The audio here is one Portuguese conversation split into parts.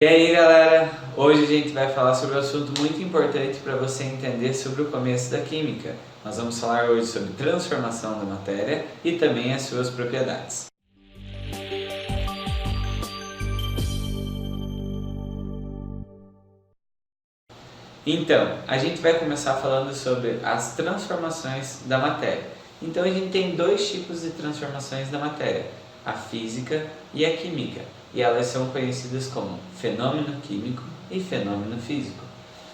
E aí galera, hoje a gente vai falar sobre um assunto muito importante para você entender sobre o começo da química. Nós vamos falar hoje sobre transformação da matéria e também as suas propriedades. Então, a gente vai começar falando sobre as transformações da matéria. Então a gente tem dois tipos de transformações da matéria, a física e a química. E elas são conhecidas como fenômeno químico e fenômeno físico.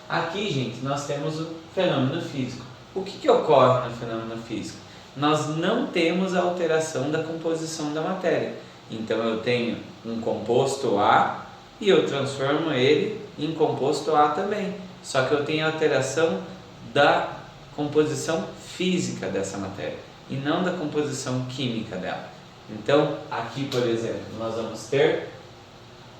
Aqui, gente, nós temos o fenômeno físico. O que ocorre no fenômeno físico? Nós não temos a alteração da composição da matéria. Então eu tenho um composto A e eu transformo ele em composto A também. Só que eu tenho a alteração da composição física dessa matéria e não da composição química dela. Então, aqui, por exemplo, nós vamos ter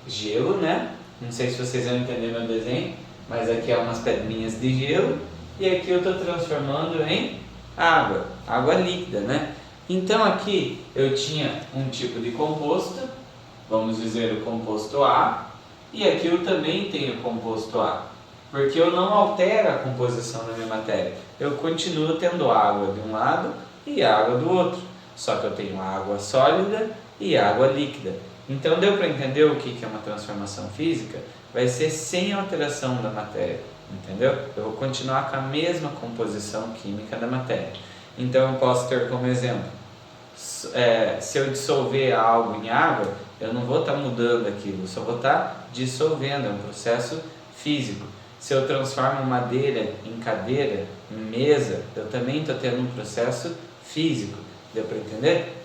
gelo, né? Não sei se vocês vão entender meu desenho, mas aqui é umas pedrinhas de gelo e aqui eu estou transformando em água líquida, né? Então aqui eu tinha um tipo de composto, vamos dizer o composto A, e aqui eu também tenho o composto A, porque eu não altero a composição da minha matéria, eu continuo tendo água de um lado e água do outro. Só que eu tenho água sólida e água líquida. Então deu para entender o que é uma transformação física? Vai ser sem alteração da matéria, entendeu? Eu vou continuar com a mesma composição química da matéria. Então eu posso ter como exemplo, se eu dissolver algo em água, eu não vou estar mudando aquilo, eu só vou estar dissolvendo, é um processo físico. Se eu transformo madeira em cadeira, em mesa, eu também estou tendo um processo físico. Deu para entender?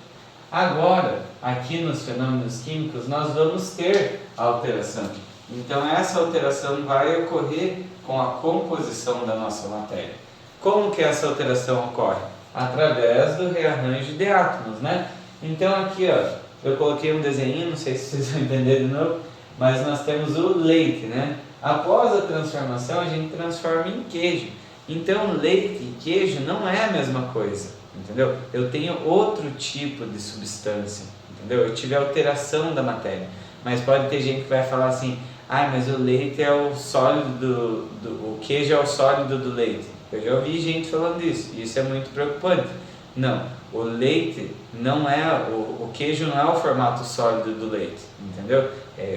Agora, aqui nos fenômenos químicos, nós vamos ter alteração. Então, essa alteração vai ocorrer com a composição da nossa matéria. Como que essa alteração ocorre? Através do rearranjo de átomos, né? Então, aqui, ó, eu coloquei um desenho, não sei se vocês vão entender de novo, mas nós temos o leite, né? Após a transformação, a gente transforma em queijo. Então, leite e queijo não é a mesma coisa. Entendeu? Eu tenho outro tipo de substância, entendeu? Eu tive alteração da matéria, mas pode ter gente que vai falar assim, mas o leite é o sólido o queijo é o sólido do leite. Eu já ouvi gente falando isso, e isso é muito preocupante. Não, o leite não é, o queijo não é o formato sólido do leite, entendeu?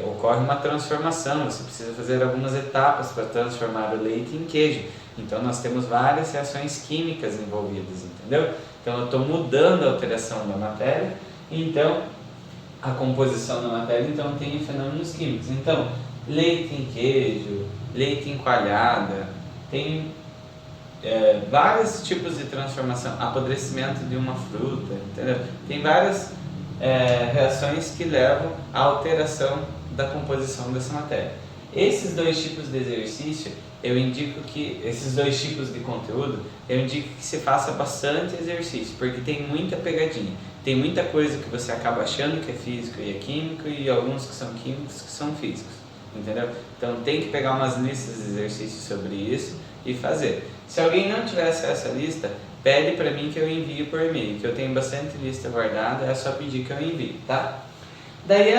Ocorre uma transformação, você precisa fazer algumas etapas para transformar o leite em queijo. Então nós temos várias reações químicas envolvidas, entendeu? Então eu estou mudando a alteração da matéria, então a composição da matéria, então tem fenômenos químicos. Então, leite em queijo, leite em coalhada, tem vários tipos de transformação, apodrecimento de uma fruta, entendeu? Tem várias reações que levam à alteração da composição dessa matéria. Esses dois tipos de exercício, esses dois tipos de conteúdo, eu indico que se faça bastante exercício, porque tem muita pegadinha, tem muita coisa que você acaba achando que é físico e é químico, e alguns que são químicos que são físicos, entendeu? Então tem que pegar umas listas de exercícios sobre isso e fazer. Se alguém não tiver acesso à lista, pede para mim que eu envie por e-mail, que eu tenho bastante lista guardada, é só pedir que eu envie, tá? Daí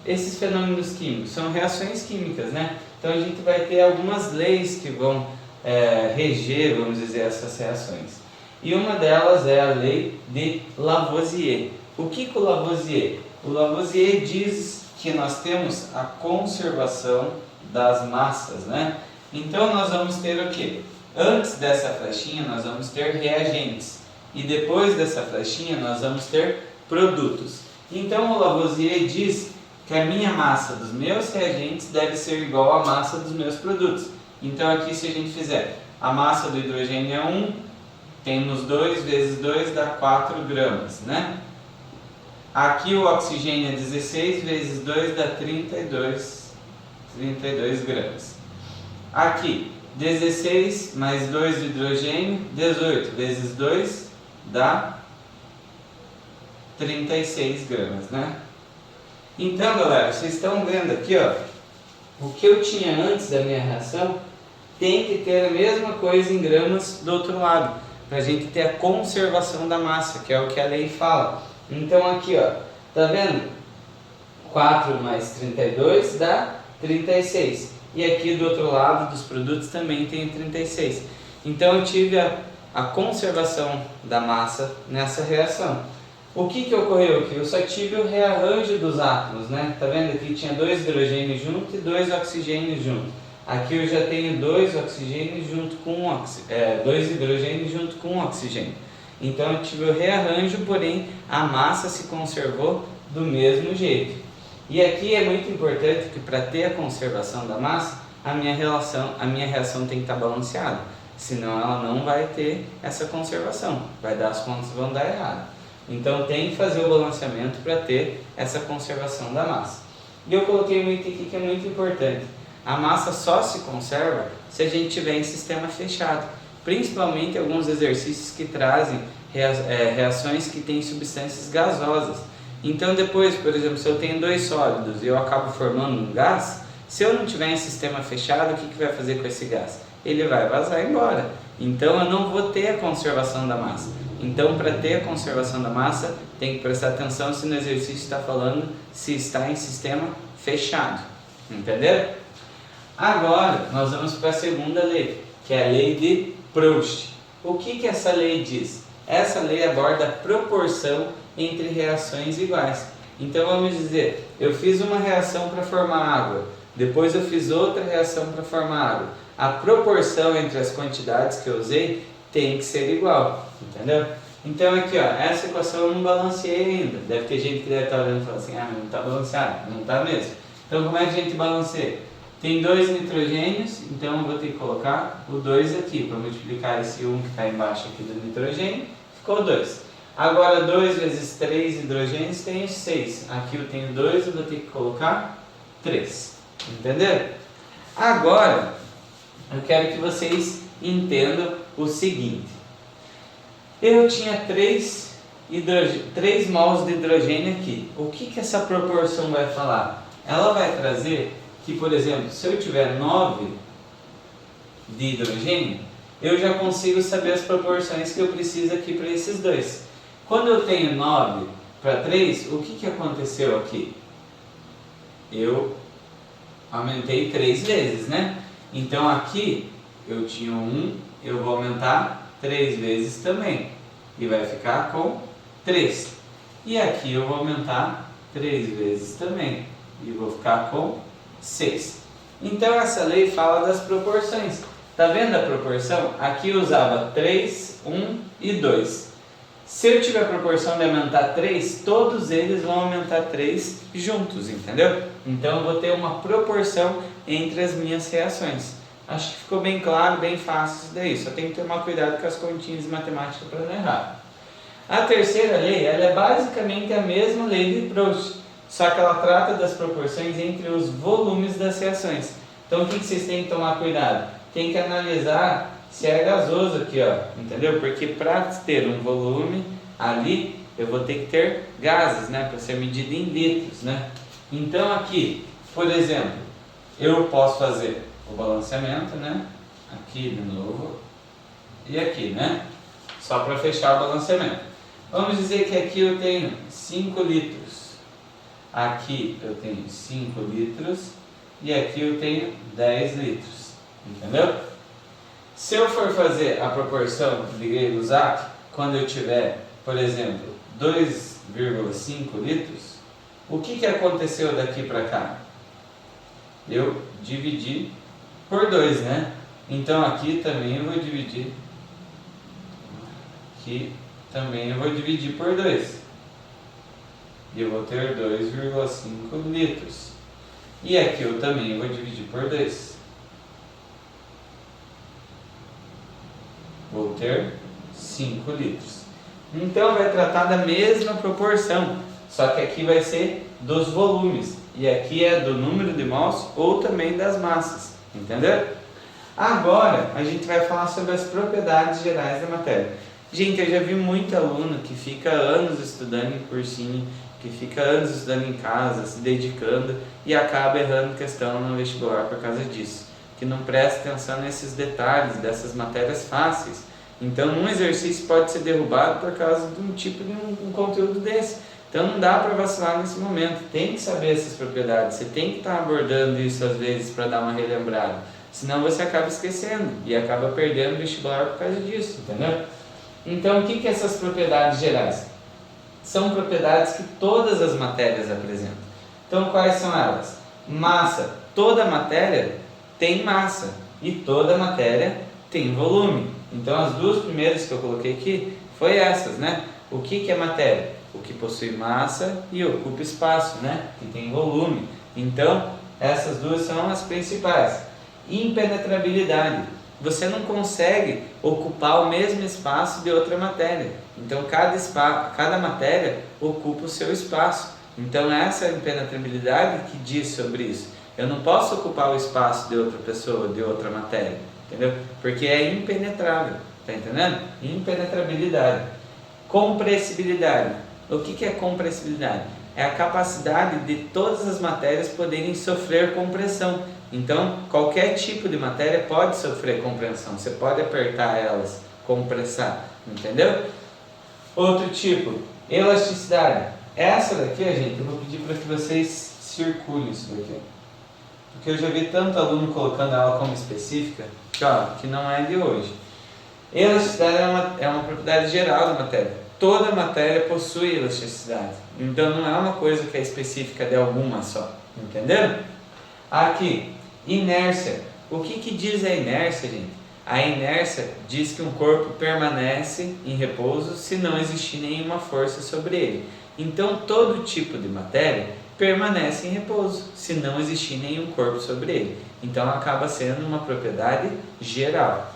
esses fenômenos químicos são reações químicas, né? Então a gente vai ter algumas leis que vão reger, vamos dizer, essas reações. E uma delas é a lei de Lavoisier. O que o Lavoisier? O Lavoisier diz que nós temos a conservação das massas, né? Então nós vamos ter o quê? Antes dessa flechinha nós vamos ter reagentes e depois dessa flechinha nós vamos ter produtos. Então o Lavoisier diz que a minha massa dos meus reagentes deve ser igual à massa dos meus produtos. Então aqui, se a gente fizer a massa do hidrogênio é 1, temos 2 vezes 2 dá 4 gramas, né? Aqui o oxigênio é 16 vezes 2 dá 32 gramas. Aqui 16 mais 2 do hidrogênio, 18 vezes 2 dá 36 gramas, né? Então, galera, vocês estão vendo aqui, ó, o que eu tinha antes da minha reação tem que ter a mesma coisa em gramas do outro lado, para a gente ter a conservação da massa, que é o que a lei fala. Então aqui, ó, tá vendo? 4 mais 32 dá 36. E aqui do outro lado dos produtos também tem 36. Então eu tive a conservação da massa nessa reação. O que ocorreu aqui? Eu só tive o rearranjo dos átomos, né? Tá vendo? Aqui tinha 2 hidrogênios junto e 2 oxigênios junto. Aqui eu já tenho 2 oxigênios junto com 2 hidrogênios junto com oxigênio. Então eu tive o rearranjo, porém a massa se conservou do mesmo jeito. E aqui é muito importante que para ter a conservação da massa, a minha reação tem que estar balanceada. Senão ela não vai ter essa conservação. As contas vão dar errado. Então tem que fazer o balanceamento para ter essa conservação da massa. E eu coloquei muito aqui que é muito importante. A massa só se conserva se a gente tiver em sistema fechado. Principalmente alguns exercícios que trazem reações que têm substâncias gasosas. Então depois, por exemplo, se eu tenho 2 sólidos e eu acabo formando um gás, se eu não tiver em sistema fechado, o que vai fazer com esse gás? Ele vai vazar embora. Então eu não vou ter a conservação da massa. Então, para ter a conservação da massa, tem que prestar atenção se no exercício está falando se está em sistema fechado. Entenderam? Agora, nós vamos para a segunda lei, que é a lei de Proust. O que essa lei diz? Essa lei aborda a proporção entre reações iguais. Então, vamos dizer, eu fiz uma reação para formar água, depois eu fiz outra reação para formar água. A proporção entre as quantidades que eu usei tem que ser igual, entendeu? Então aqui, ó, essa equação eu não balanceei ainda. Deve ter gente que deve estar olhando e falando assim, mas não está balanceado. Não está mesmo. Então como é que a gente balanceia? Tem 2 nitrogênios, então eu vou ter que colocar o 2 aqui, para multiplicar esse 1 que está embaixo aqui do nitrogênio, ficou 2. Agora 2 vezes 3 hidrogênios tem 6. Aqui eu tenho 2, eu vou ter que colocar 3. Entenderam? Agora, eu quero que vocês entendam o seguinte. Eu tinha 3 mols de hidrogênio aqui. O que essa proporção vai falar? Ela vai trazer que, por exemplo, se eu tiver 9 de hidrogênio, eu já consigo saber as proporções que eu preciso aqui para esses dois. Quando eu tenho 9 para 3, o que aconteceu aqui? Eu aumentei 3 vezes, né? Então aqui eu tinha 1, eu vou aumentar 3 vezes também. E vai ficar com 3. E aqui eu vou aumentar 3 vezes também. E vou ficar com 6. Então essa lei fala das proporções. Tá vendo a proporção? Aqui eu usava 3, 1 e 2. Se eu tiver a proporção de aumentar 3, todos eles vão aumentar 3 juntos, entendeu? Então eu vou ter uma proporção entre as minhas reações. Acho que ficou bem claro, bem fácil isso daí. Só tem que tomar cuidado com as continhas de matemática para não errar. A terceira lei, ela é basicamente a mesma lei de Proust, só que ela trata das proporções entre os volumes das reações. Então o que vocês têm que tomar cuidado? Tem que analisar se é gasoso aqui, ó, entendeu? Porque para ter um volume ali, eu vou ter que ter gases, né? Para ser medido em litros, né? Então aqui, por exemplo, eu posso fazer o balanceamento, né? Aqui de novo e aqui, né? Só para fechar o balanceamento. Vamos dizer que aqui eu tenho 5 litros. Aqui eu tenho 5 litros e aqui eu tenho 10 litros. Entendeu? Se eu for fazer a proporção de Gay-Lussac, quando eu tiver, por exemplo, 2,5 litros, o que aconteceu daqui para cá? Eu dividi por 2, né? Então aqui também eu vou dividir. Aqui também eu vou dividir por 2. E eu vou ter 2,5 litros. E aqui eu também vou dividir por 2. Vou ter 5 litros. Então vai tratar da mesma proporção, só que aqui vai ser dos volumes. E aqui é do número de mols ou também das massas. Entendeu? Agora a gente vai falar sobre as propriedades gerais da matéria. Gente, eu já vi muito aluno que fica anos estudando em cursinho, que fica anos estudando em casa, se dedicando e acaba errando questão no vestibular por causa disso. Que não presta atenção nesses detalhes, dessas matérias fáceis. Então, um exercício pode ser derrubado por causa de um tipo de um conteúdo desse. Então não dá para vacilar nesse momento, tem que saber essas propriedades, você tem que estar abordando isso às vezes para dar uma relembrada, senão você acaba esquecendo e acaba perdendo o vestibular por causa disso, entendeu? Então o que essas propriedades gerais? São propriedades que todas as matérias apresentam. Então quais são elas? Massa, toda matéria tem massa e toda matéria tem volume. Então as duas primeiras que eu coloquei aqui foi essas, né? O que é matéria? O que possui massa e ocupa espaço, né? Que tem volume. Então, essas duas são as principais. Impenetrabilidade. Você não consegue ocupar o mesmo espaço de outra matéria. Então, cada matéria ocupa o seu espaço. Então, essa é a impenetrabilidade que diz sobre isso. Eu não posso ocupar o espaço de outra pessoa, de outra matéria, entendeu? Porque é impenetrável, tá entendendo? Impenetrabilidade. Compressibilidade. O que é compressibilidade? É a capacidade de todas as matérias poderem sofrer compressão. Então, qualquer tipo de matéria pode sofrer compressão. Você pode apertar elas, compressar, entendeu? Outro tipo, elasticidade. Essa daqui, gente, eu vou pedir para que vocês circulem isso daqui. Porque eu já vi tanto aluno colocando ela como específica, que não é de hoje. Elasticidade é uma propriedade geral da matéria. Toda matéria possui elasticidade. Então não é uma coisa que é específica de alguma só. Entendeu? Aqui, inércia. O que diz a inércia, gente? A inércia diz que um corpo permanece em repouso se não existir nenhuma força sobre ele. Então todo tipo de matéria permanece em repouso se não existir nenhum corpo sobre ele. Então acaba sendo uma propriedade geral.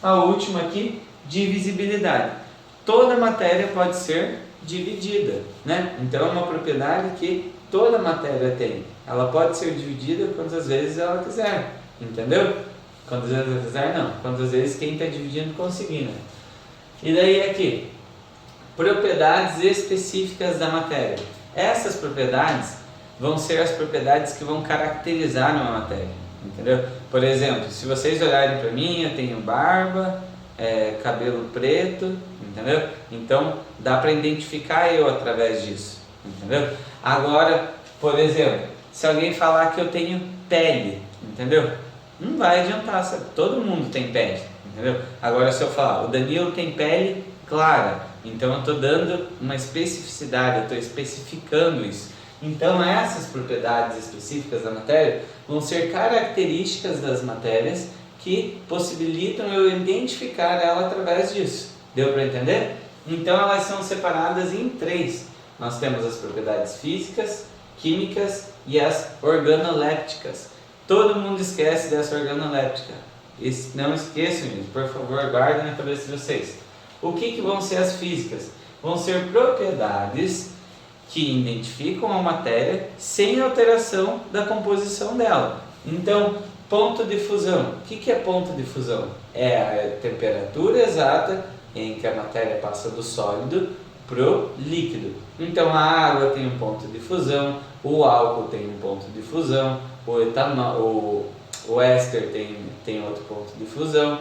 A última aqui, divisibilidade. Toda matéria pode ser dividida, né? Então é uma propriedade que toda matéria tem. Ela pode ser dividida quantas vezes ela quiser, entendeu? Quantas vezes ela quiser, não. Quantas vezes quem está dividindo conseguir, né? E daí aqui, propriedades específicas da matéria. Essas propriedades vão ser as propriedades que vão caracterizar uma matéria, entendeu? Por exemplo, se vocês olharem para mim, eu tenho barba, cabelo preto, entendeu? Então dá para identificar eu através disso, entendeu? Agora, por exemplo, se alguém falar que eu tenho pele, entendeu? Não vai adiantar, sabe? Todo mundo tem pele, entendeu? Agora se eu falar, o Danilo tem pele clara, então eu estou dando uma especificidade, eu estou especificando isso. Então essas propriedades específicas da matéria vão ser características das matérias que possibilitam eu identificar ela através disso. Deu para entender? Então elas são separadas em três. Nós temos as propriedades físicas, químicas e as organolépticas. Todo mundo esquece dessa organoléptica. Não esqueçam, gente, por favor, guardem na cabeça de vocês. O que vão ser as físicas? Vão ser propriedades que identificam a matéria sem alteração da composição dela. Então, ponto de fusão. O que é ponto de fusão? É a temperatura exata em que a matéria passa do sólido para o líquido. Então a água tem um ponto de fusão, o álcool tem um ponto de fusão, o etanol, o éster tem outro ponto de fusão.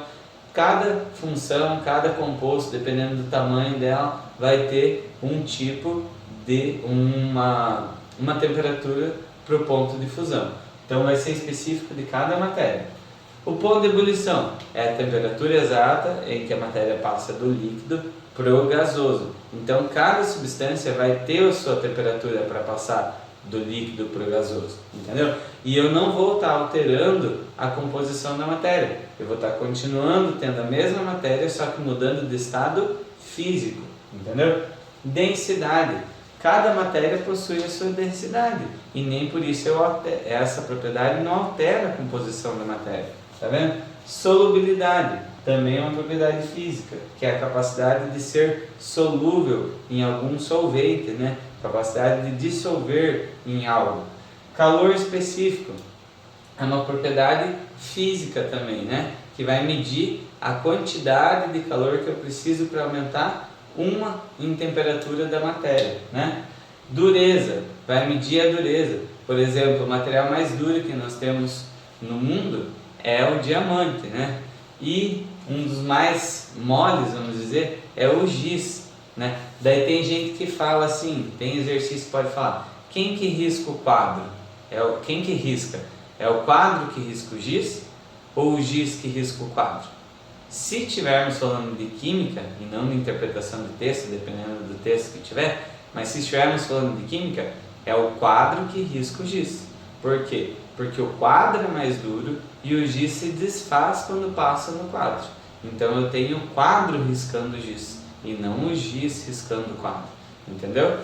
Cada função, cada composto, dependendo do tamanho dela, vai ter um tipo de uma temperatura para o ponto de fusão. Então vai ser específico de cada matéria. O ponto de ebulição é a temperatura exata em que a matéria passa do líquido para o gasoso. Então cada substância vai ter a sua temperatura para passar do líquido para o gasoso, entendeu? E eu não vou estar alterando a composição da matéria. Eu vou estar continuando tendo a mesma matéria, só que mudando de estado físico, entendeu? Densidade. Cada matéria possui a sua densidade e nem por isso essa propriedade não altera a composição da matéria, tá vendo? Solubilidade também é uma propriedade física, que é a capacidade de ser solúvel em algum solvente, né? Capacidade de dissolver em algo. Calor específico é uma propriedade física também, né? Que vai medir a quantidade de calor que eu preciso para aumentar uma em temperatura da matéria, né? Dureza, vai medir a dureza. Por exemplo, o material mais duro que nós temos no mundo é o diamante, né? E um dos mais moles, vamos dizer, é o giz. né? Daí tem gente que fala assim, tem exercício que pode falar, quem que risca o quadro? Quem que risca? É o quadro que risca o giz ou o giz que risca o quadro? Se estivermos falando de química e não de interpretação de texto, dependendo do texto que tiver, mas se estivermos falando de química, é o quadro que risca o giz. Por quê? Porque o quadro é mais duro e o giz se desfaz quando passa no quadro. Então eu tenho o quadro riscando o giz e não o giz riscando o quadro. Entendeu?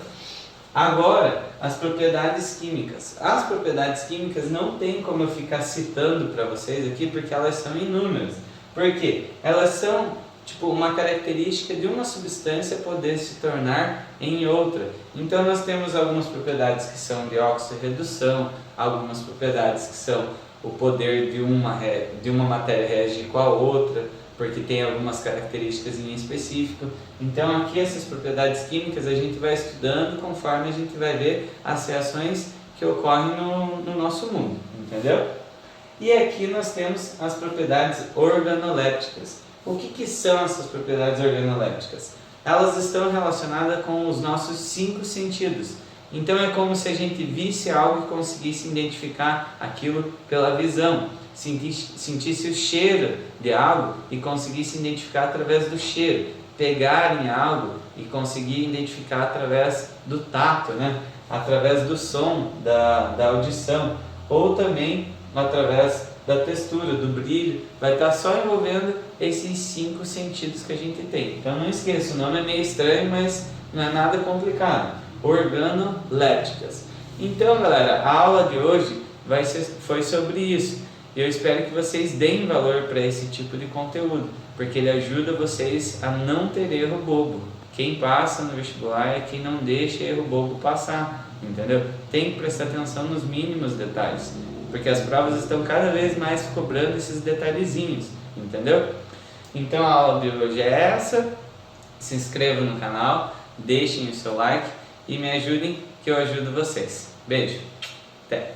Agora, as propriedades químicas. As propriedades químicas não tem como eu ficar citando para vocês aqui porque elas são inúmeras. Por quê? Elas são tipo uma característica de uma substância poder se tornar em outra. Então nós temos algumas propriedades que são de oxirredução, algumas propriedades que são o poder de uma matéria reagir com a outra, porque tem algumas características em específico. Então aqui essas propriedades químicas a gente vai estudando conforme a gente vai ver as reações que ocorrem no nosso mundo, entendeu? E aqui nós temos as propriedades organolépticas. O que são essas propriedades organolépticas? Elas estão relacionadas com os nossos 5 sentidos. Então é como se a gente visse algo e conseguisse identificar aquilo pela visão. Sentisse o cheiro de algo e conseguisse identificar através do cheiro. Pegar em algo e conseguir identificar através do tato, né? Através do som, da audição. Ou também através da textura, do brilho, vai estar só envolvendo esses 5 sentidos que a gente tem. Então não esqueça, o nome é meio estranho, mas não é nada complicado. Organolépticas. Então galera, a aula de hoje foi sobre isso. E eu espero que vocês deem valor para esse tipo de conteúdo, porque ele ajuda vocês a não ter erro bobo. Quem passa no vestibular é quem não deixa erro bobo passar, entendeu? Tem que prestar atenção nos mínimos detalhes, porque as provas estão cada vez mais cobrando esses detalhezinhos, entendeu? Então a aula de hoje é essa. Se inscrevam no canal, deixem o seu like e me ajudem que eu ajudo vocês. Beijo, até!